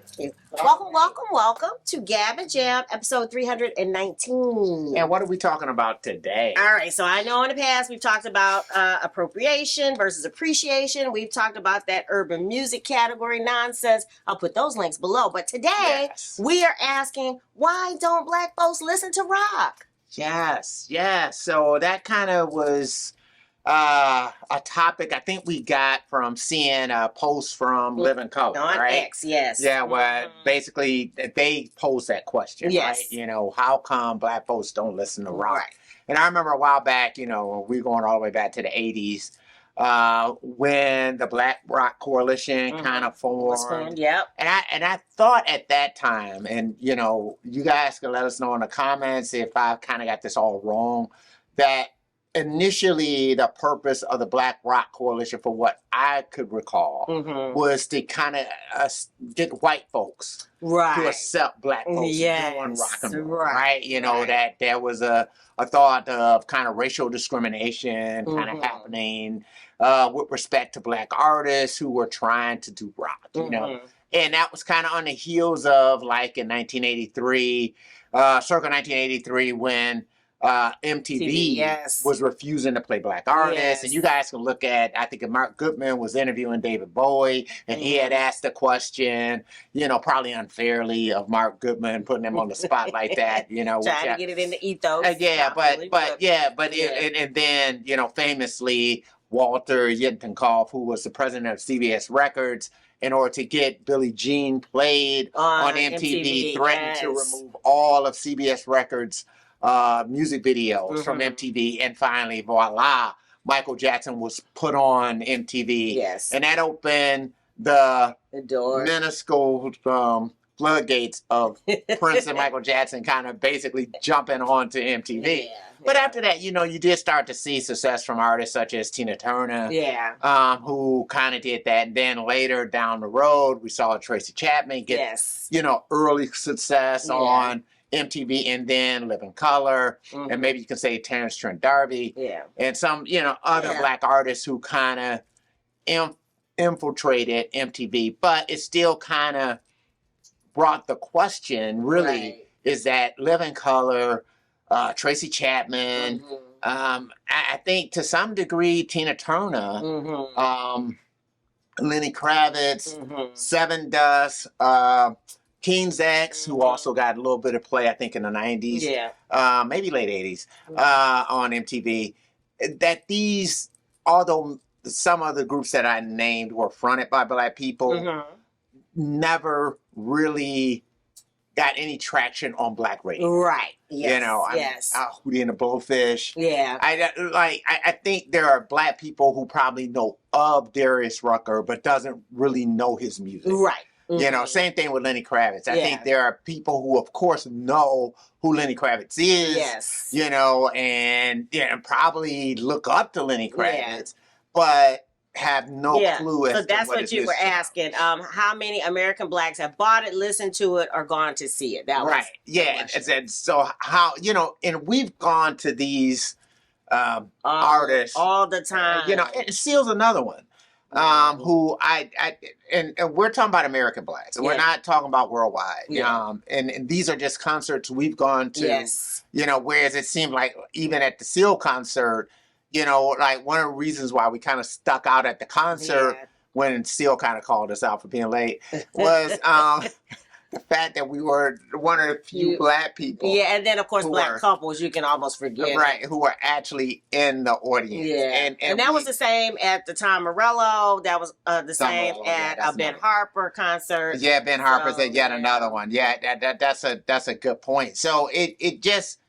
Thank you. Welcome to Gab and Jam, episode 319. And what are we talking about today? All right, so I know in the past we've talked about appropriation versus appreciation. We've talked about that urban music category nonsense. I'll put those links below. But today we are asking, why don't black folks listen to rock? Yes. So that kind of was a topic I think we got from seeing a post from Living Color, on right? X, yes. Yeah, where basically they posed that question, right? You know, how come black folks don't listen to rock? Right. And I remember a while back, you know, we're going all the way back to the 80s, when the Black Rock Coalition kind of formed. Yep. And I thought at that time, and you know, you guys can let us know in the comments if I kind of got this all wrong, that initially the purpose of the Black Rock Coalition, for what I could recall, was to kind of get white folks to accept black folks doing rock and roll, right? You know, that there was a thought of kind of racial discrimination kind of happening with respect to black artists who were trying to do rock, you know. And that was kind of on the heels of, like, in 1983, circa 1983, when MTV was refusing to play black artists. And you guys can look at, I think Mark Goodman was interviewing David Bowie, and he had asked the question, you know, probably unfairly, of Mark Goodman, putting him on the spot like that, you know. Trying to get it in the ethos. And then, you know, famously, Walter Yittenkopf, who was the president of CBS Records, in order to get Billie Jean played on MTV, threatened to remove all of CBS Records' music videos from MTV, and finally, voila, Michael Jackson was put on MTV. And that opened the door, minuscule floodgates of Prince and Michael Jackson kind of basically jumping onto MTV. But after that, you know, you did start to see success from artists such as Tina Turner, who kind of did that. And then later down the road, we saw Tracy Chapman get, you know, early success on MTV, and then Living Color, and maybe you can say Terrence Trent D'Arby, and some, you know, other black artists who kind of infiltrated MTV. But it still kind of brought the question, really, is that Living Color, Tracy Chapman, I think to some degree Tina Turner, Lenny Kravitz, Seven Dust, King's X, who also got a little bit of play, I think, in the 90s, maybe late 80s, on MTV, that these, although some of the groups that I named were fronted by black people, never really got any traction on black radio. You know, Hootie and the Blowfish. I think there are black people who probably know of Darius Rucker, but doesn't really know his music. You know, same thing with Lenny Kravitz. I think there are people who, of course, know who Lenny Kravitz is, you know, and probably look up to Lenny Kravitz, but have no clue as to that's what you were asking. How many American blacks have bought it, listened to it, or gone to see it? That was and so how, you know, and we've gone to these artists all the time. You know, and Seal's another one. Who and we're talking about American blacks. We're not talking about worldwide. And these are just concerts we've gone to. You know, whereas it seemed like even at the Seal concert, you know, like one of the reasons why we kind of stuck out at the concert when Seal kind of called us out for being late was the fact that we were one of the few black people. And then, of course, black couples, you can almost forget. Who were actually in the audience. And that was the same at the Tom Morello. That was the same at a Ben Harper concert. Ben Harper's at yet another one. That's a good point. So it just,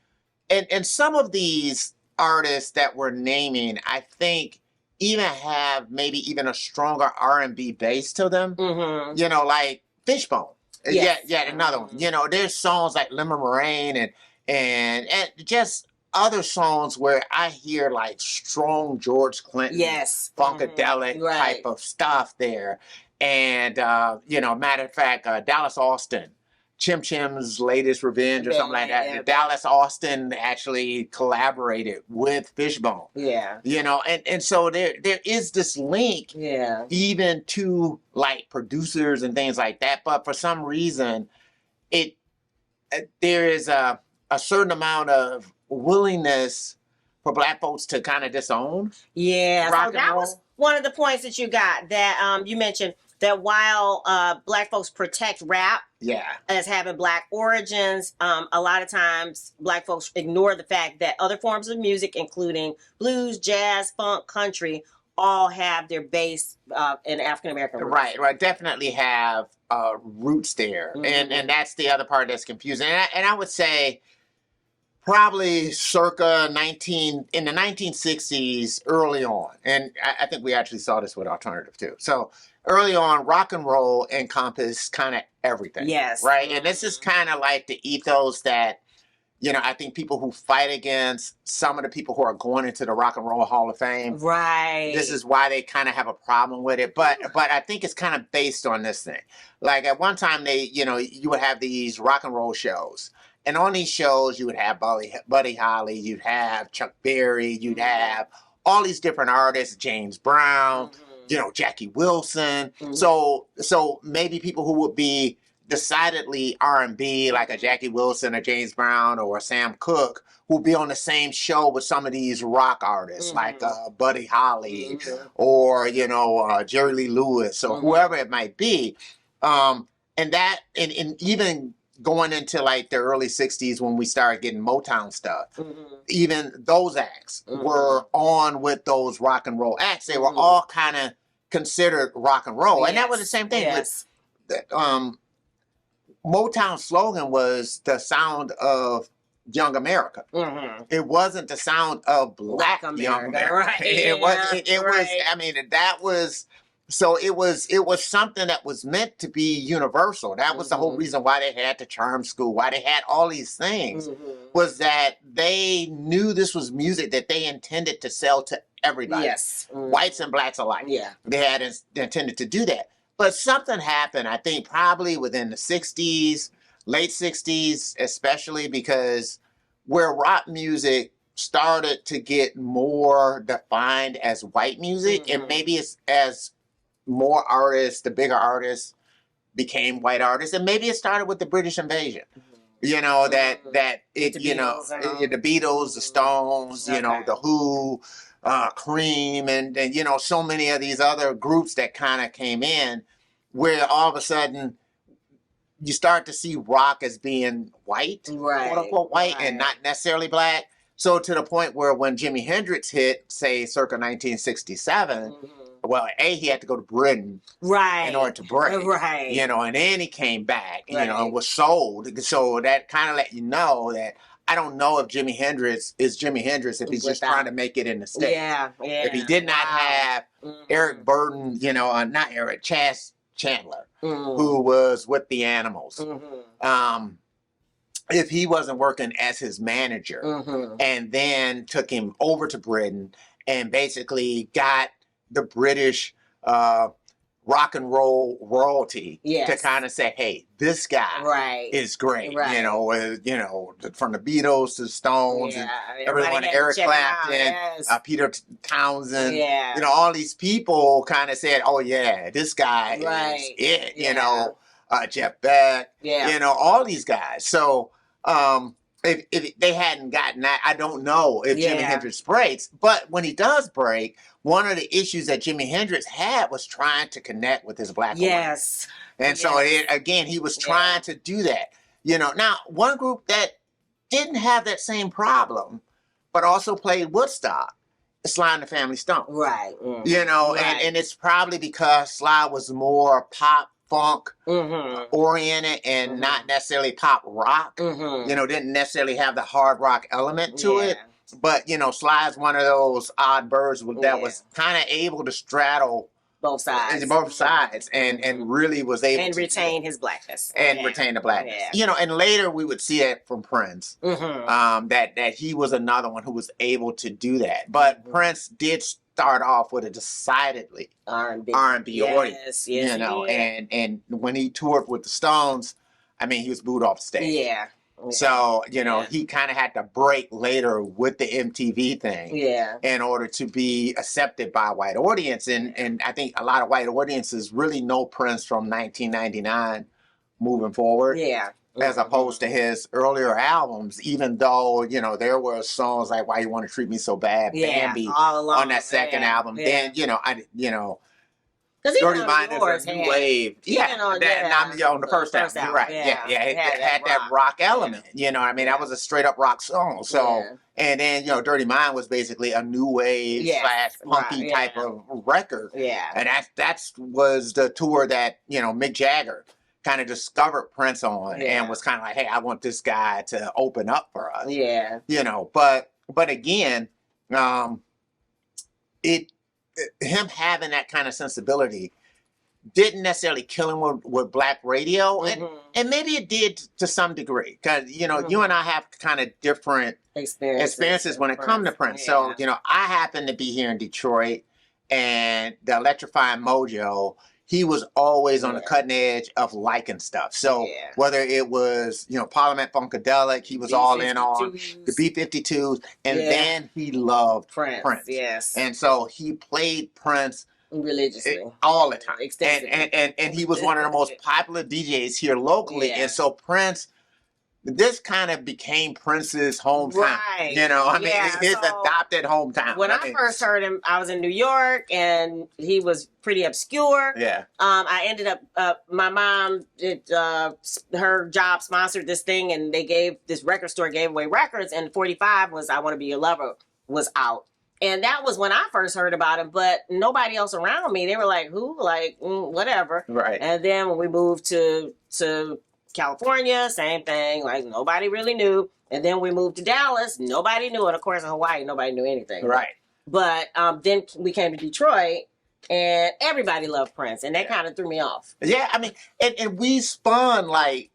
and some of these artists that we're naming, I think, even have maybe even a stronger R&B base to them. You know, like Fishbone. Another one. You know, there's songs like Lemon Meringue and just other songs where I hear like strong George Clinton, funkadelic type of stuff there. And, you know, matter of fact, Dallas Austin Chim Chim's Latest Revenge or something like that. Dallas Austin actually collaborated with Fishbone. Yeah. You know, and so there is this link even to like producers and things like that. But for some reason, there is a certain amount of willingness for Black folks to kind of disown. Yeah. So that was one of the points that you got, that you mentioned, that while Black folks protect rap as having Black origins, a lot of times Black folks ignore the fact that other forms of music, including blues, jazz, funk, country, all have their base in African American roots. Right. Definitely have roots there, and that's the other part that's confusing. And I would say probably circa in the 1960s, early on, and I think we actually saw this with alternative too. So early on, rock and roll encompassed kind of everything. Yes. Right, and this is kind of like the ethos that, you know, I think people who fight against some of the people who are going into the Rock and Roll Hall of Fame, right, this is why they kind of have a problem with it. But I think it's kind of based on this thing. Like at one time, you would have these rock and roll shows. And on these shows, you would have Buddy Holly, you'd have Chuck Berry, you'd have all these different artists, James Brown, Jackie Wilson. So maybe people who would be decidedly R&B, like a Jackie Wilson, a James Brown, or a Sam Cooke, who'll be on the same show with some of these rock artists, like Buddy Holly, or Jerry Lee Lewis, or whoever it might be, and even going into like the early 60s when we started getting Motown stuff, even those acts were on with those rock and roll acts. They were all kind of considered rock and roll, and that was the same thing. Motown's slogan was the sound of young America. It wasn't the sound of Black young America. Right. It was. I mean, that was. So it was something that was meant to be universal. That was the whole reason why they had the charm school, why they had all these things, was that they knew this was music that they intended to sell to everybody. Yes. Whites and Blacks alike. Yeah. They had intended to do that. But something happened, I think, probably within the 60s, late 60s, especially because where rock music started to get more defined as white music, and maybe it's as more artists, the bigger artists, became white artists, and maybe it started with the British invasion. The Beatles, the Stones, the Who, Cream, and so many of these other groups that kind of came in, where all of a sudden you start to see rock as being white, quote unquote white, and not necessarily Black. So to the point where when Jimi Hendrix hit, say, circa 1967. Well, he had to go to Britain in order to break, and then he came back, and was sold. So that kind of let you know that I don't know if Jimi Hendrix is Jimi Hendrix if he's just trying to make it in the States. If he did not have Eric Burden, not Eric, Chas Chandler, who was with the Animals. If he wasn't working as his manager and then took him over to Britain and basically got the British rock and roll royalty to kind of say, hey, this guy is great. From the Beatles to the Stones, and everyone, Eric Clapton, Peter Townsend, all these people kind of said, oh yeah, this guy is it. Jeff Beck, all these guys. So if they hadn't gotten that, I don't know if Jimi Hendrix breaks. But when he does break, one of the issues that Jimi Hendrix had was trying to connect with his Black audience. And so, he was trying to do that. Now, one group that didn't have that same problem, but also played Woodstock, is Sly and the Family Stone. And it's probably because Sly was more pop, funk oriented and not necessarily pop rock. Didn't necessarily have the hard rock element to it. But Sly is one of those odd birds that was kind of able to straddle both sides, and really was able to retain his Blackness and retain the Blackness. And later we would see that from Prince, that he was another one who was able to do that. But Prince did start off with a decidedly R&B audience, and when he toured with the Stones, I mean, he was booed off stage. Yeah. So, he kind of had to break later with the MTV thing in order to be accepted by a white audience. And I think a lot of white audiences really know Prince from 1999 moving forward. Yeah. As opposed to his earlier albums, even though, there were songs like Why You Want to Treat Me So Bad, Bambi on that second album. Then, Dirty Mind is a new wave. On the first album. You're right. It had that rock element. That was a straight up rock song. So, and then, Dirty Mind was basically a new wave / punky type of record. Yeah. And that was the tour that, Mick Jagger kind of discovered Prince on and was kind of like, hey, I want this guy to open up for us. Yeah. But again, him having that kind of sensibility didn't necessarily kill him with black radio, and maybe it did to some degree, because you and I have kind of different experiences when it comes to Prince. So I happen to be here in Detroit, and the Electrifying Mojo, he was always on the cutting edge of liking stuff. So whether it was, Parliament Funkadelic, he was all in on the B-52s. And then he loved Prince. Yes. And so he played Prince religiously all the time. Extensively. And he was one of the most popular DJs here locally. And so Prince, this kind of became Prince's hometown. Right. His adopted hometown. When I first heard him, I was in New York, and he was pretty obscure. Yeah. I ended up, my mom, her job sponsored this thing, and this record store gave away records, and 45 was I Want to Be Your Lover was out. And that was when I first heard about him, but nobody else around me, they were like, who? Like, whatever. Right. And then when we moved to California, same thing. Like, nobody really knew. And then we moved to Dallas. Nobody knew. And of course, in Hawaii, nobody knew anything. Right. But then we came to Detroit, and everybody loved Prince. And that kind of threw me off. Yeah, I mean, and we spun, like,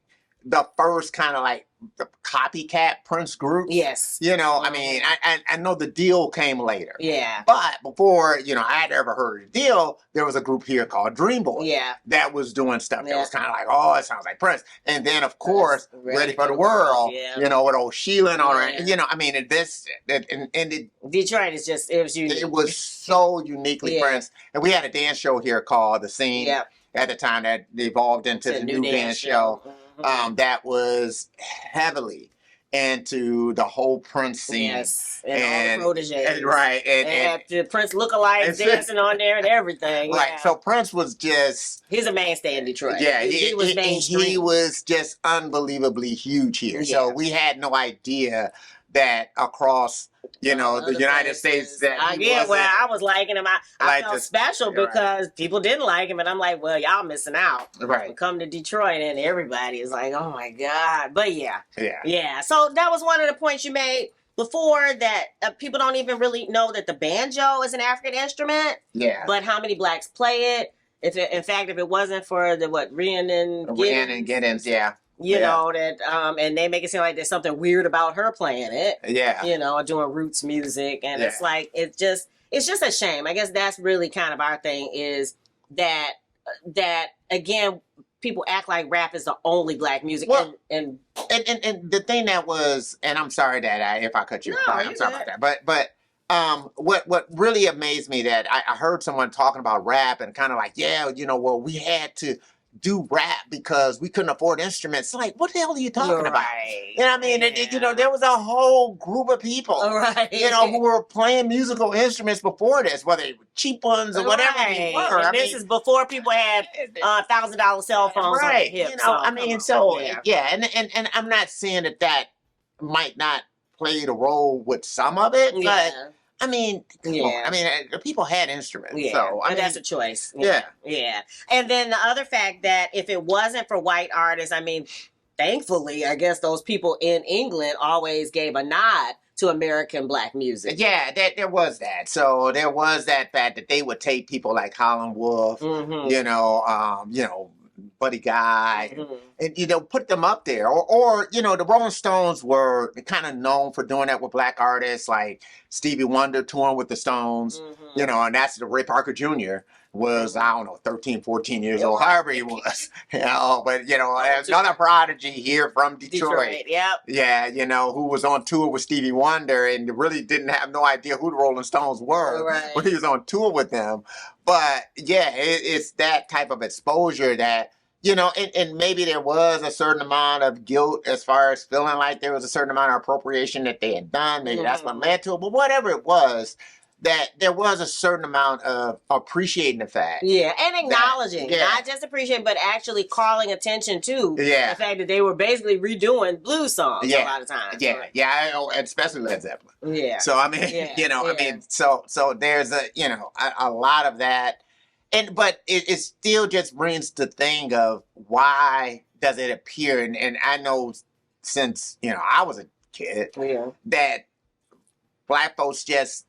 the first kind of, like, the copycat Prince group. Yes. I mean, I know the Deal came later. Yeah. But before, I had ever heard of the Deal, there was a group here called Dream Boy. Yeah. That was doing stuff that was kind of like, oh, it sounds like Prince. And then, of course, Ready for the World, with old Sheila and all that. I mean, Detroit is just, it was unique. It was so uniquely Prince. And we had a dance show here called The Scene at the time that evolved into the new dance show. That was heavily into the whole Prince scene. Yes, and all the proteges. Right. And had the Prince lookalikes dancing on there and everything. Right, yeah. So Prince was just... He's a mainstay in Detroit. Yeah, he was mainstream. He was just unbelievably huge here. Yeah. So we had no idea that across... the United States. That I was liking him. I felt special because people didn't like him, and I'm like, well, y'all missing out. Right. We come to Detroit, and everybody is like, oh my God. But yeah. So that was one of the points you made before, that people don't even really know that the banjo is an African instrument. Yeah. But how many blacks play it? If it wasn't for the Rhiannon Giddens, yeah. That, and they make it seem like there's something weird about her playing it. Yeah. Doing roots music. And it's like, it's just a shame. I guess that's really kind of our thing, is that again, people act like rap is the only black music. Well, and the thing that was, and I'm sorry that if I cut you off, I'm sorry about that. But what really amazed me, that I heard someone talking about rap and kind of like, we had to do rap because we couldn't afford instruments. It's like, what the hell are you talking about? I mean, there was a whole group of people, who were playing musical instruments before this, whether they were cheap ones or whatever they were. And this is before people had $1,000 cell phones on their hips. And I'm not saying that might not played a role with some of it, but I mean, people had instruments, so that's a choice. Yeah. And then the other fact that if it wasn't for white artists, I mean, thankfully, I guess those people in England always gave a nod to American black music. Yeah, there was that. So there was that fact that they would take people like Howlin' Wolf, Buddy Guy, and put them up there. Or the Rolling Stones were kind of known for doing that with black artists, like Stevie Wonder touring with the Stones, and that's the Ray Parker Jr. was, I don't know, 13, 14 years old, however he was, but, another prodigy here from Detroit. Yep. Yeah, who was on tour with Stevie Wonder and really didn't have no idea who the Rolling Stones were when he was on tour with them. But, yeah, it's that type of exposure that, and maybe there was a certain amount of guilt as far as feeling like there was a certain amount of appropriation that they had done. Maybe that's what led to it. But whatever it was, that there was a certain amount of appreciating the fact. Yeah, and acknowledging, not just appreciating, but actually calling attention to the fact that they were basically redoing blues songs a lot of times. Yeah, especially Led Zeppelin. Yeah. So, I mean, so there's a lot of that. But it still just brings the thing of why does it appear, and I know since, I was a kid, that Black folks just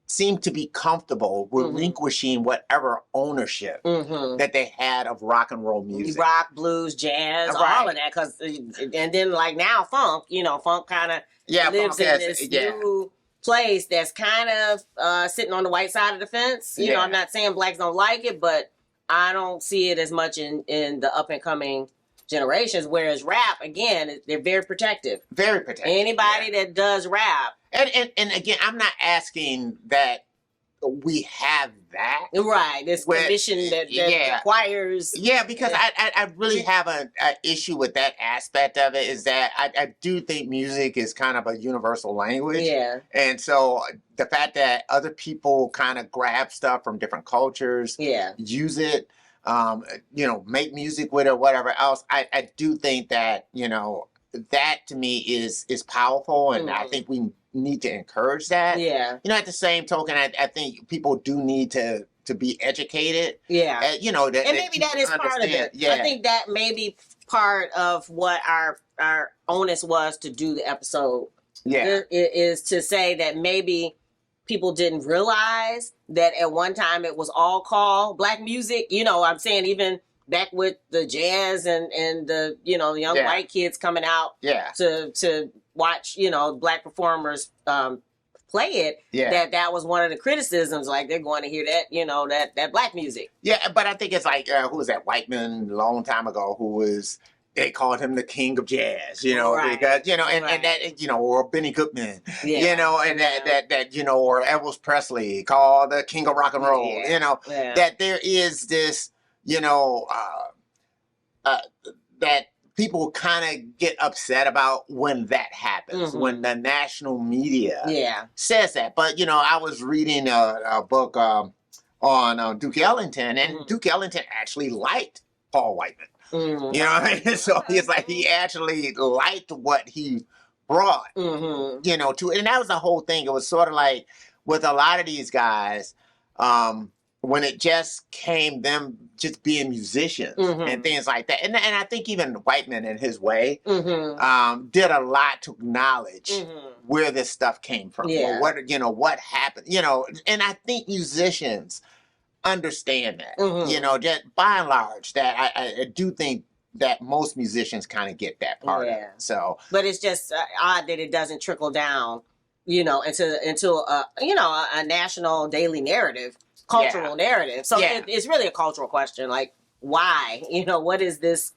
seem to be comfortable relinquishing whatever ownership that they had of rock and roll music. Rock, blues, jazz, all of that. And then like now funk, funk kind of lives in this new place that's kind of sitting on the white side of the fence. You know, I'm not saying blacks don't like it, but I don't see it as much in the up and coming generations. Whereas rap, again, they're very protective. Very protective. Anybody that does rap. And again, I'm not asking that we have that. Right. This condition that requires. Yeah, because I really have an issue with that aspect of it, is that I do think music is kind of a universal language. Yeah. And so the fact that other people kind of grab stuff from different cultures, use it, make music with it or whatever else, I do think that, that to me is powerful, and I think we need to encourage that. Yeah. At the same token, I think people do need to be educated. Yeah. And maybe that is part of it. Yeah. I think that may be part of what our onus was to do the episode. Yeah. Is to say that maybe people didn't realize that at one time it was all called Black music. I'm saying even back with the jazz and the young white kids coming out to watch Black performers play it, that was one of the criticisms, like they're going to hear that that Black music. Yeah, but I think it's like who was that white man a long time ago who was, they called him the king of jazz, because and that or Benny Goodman, and that or Elvis Presley called the king of rock and roll, that there is this that people kind of get upset about when that happens, when the national media says that. But, I was reading a book on Duke Ellington, and Duke Ellington actually liked Paul Whiteman. So it's like he actually liked what he brought, to it. And that was the whole thing. It was sort of like with a lot of these guys, when it just came them just being musicians and things like that. And I think even Whiteman in his way did a lot to acknowledge where this stuff came from. Yeah. Or what happened, and I think musicians understand that, just by and large, that I do think that most musicians kind of get that part of it. So, but it's just odd that it doesn't trickle down, into a national daily narrative. Cultural narrative. So it's really a cultural question. Like, why? What is this?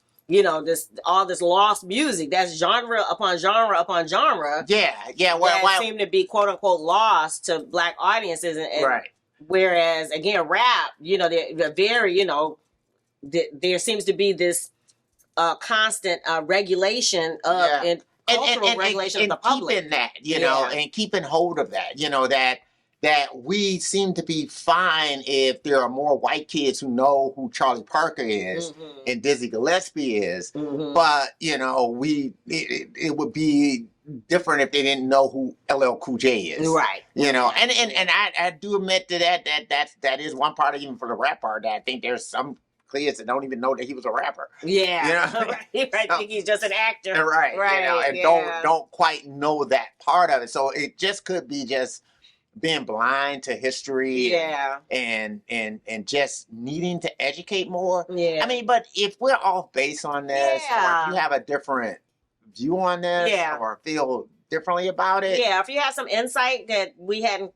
All this lost music. That's genre upon genre upon genre. That seem to be quote unquote lost to Black audiences. And right. Whereas again, rap, they're very, there seems to be this constant regulation of and cultural regulation of the public. Keeping that, and keeping hold of that, that we seem to be fine if there are more white kids who know who Charlie Parker is and Dizzy Gillespie is, but it would be different if they didn't know who LL Cool J is, right? And I do admit to that is one part, even for the rap part, that I think there's some kids that don't even know that he was a rapper. Yeah, right. I think he's just an actor, right? And don't quite know that part of it. So it just could be just being blind to history, and just needing to educate more. Yeah, I mean, but if we're off base on this, or if you have a different view on this, or feel differently about it, if you have some insight that we hadn't,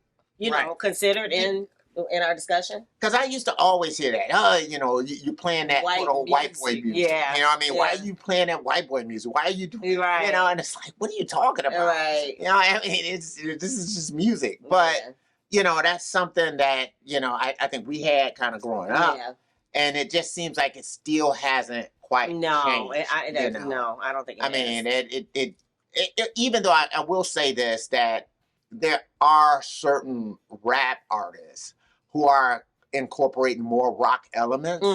considered in in our discussion? Because I used to always hear that. You know, you're playing that White quote white boy music. music. Yeah. You know what I mean? Yeah. Why are you playing that white boy music? Why are you doing? Right. You know, and it's like, what are you talking about? Right. You know, I mean, this is just music, but. Yeah. You know, that's something that, you know, I think we had kind of growing up. Yeah. And it just seems like it still hasn't quite changed. No, I don't think it I is. mean, it even though I will say this, that there are certain rap artists who are incorporating more rock elements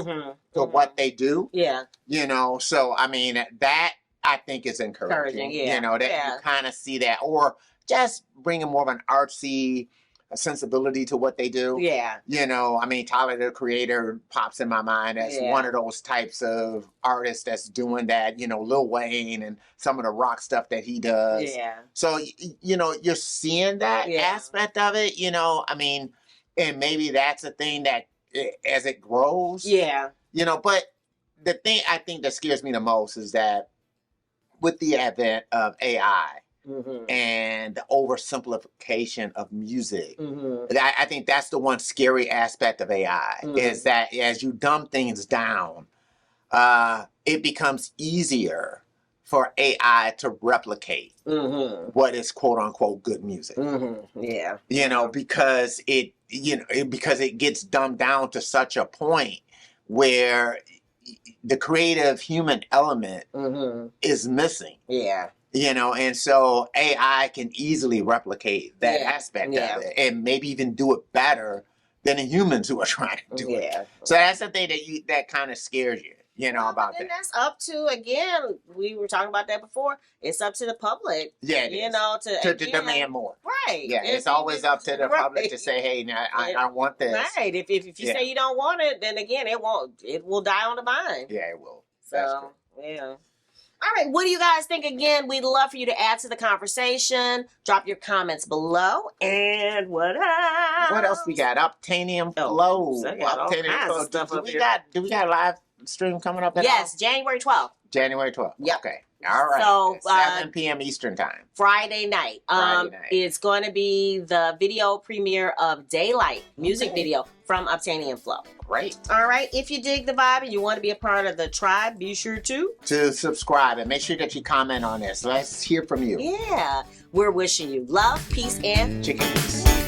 to what they do. Yeah. You know, so, I mean, that I think is encouraging. Yeah. You know, that you kind of see that. Or just bringing more of an artsy sensibility to what they do. Yeah. You know, I mean, Tyler, the Creator, pops in my mind as one of those types of artists that's doing that, you know, Lil Wayne and some of the rock stuff that he does. Yeah. So, you know, you're seeing that aspect of it, you know, I mean, and maybe that's a thing that as it grows. Yeah. You know, but the thing I think that scares me the most is that with the advent of AI, and the oversimplification of music. I think that's the one scary aspect of AI, is that as you dumb things down, it becomes easier for AI to replicate what is quote unquote good music. Yeah. You know, because because it gets dumbed down to such a point where the creative human element is missing. Yeah. You know, and so AI can easily replicate that aspect of it, and maybe even do it better than the humans who are trying to do it. So that's the thing that kind of scares you, you know, about that. And that's up to, again, we were talking about that before. It's up to the public. Yeah, you know, to demand more. Right. Yeah, it's always up to the public to say, hey, now I want this. Right. If you say you don't want it, then again, it will die on the vine. Yeah, it will. So, yeah. All right, what do you guys think? Again, we'd love for you to add to the conversation. Drop your comments below. And what else? What else we got? Obtanium Flow. Obtanium Flow. Do we got a live stream coming up? Yes, January 12th. January 12th. Yep. Okay. All right. So 7 p.m. Eastern time. Friday night. It's going to be the video premiere of Daylight music video from Obtanium Flow. Great. All right. If you dig the vibe and you want to be a part of the tribe, be sure to subscribe and make sure that you comment on this. Let's hear from you. Yeah. We're wishing you love, peace, and chicken peace.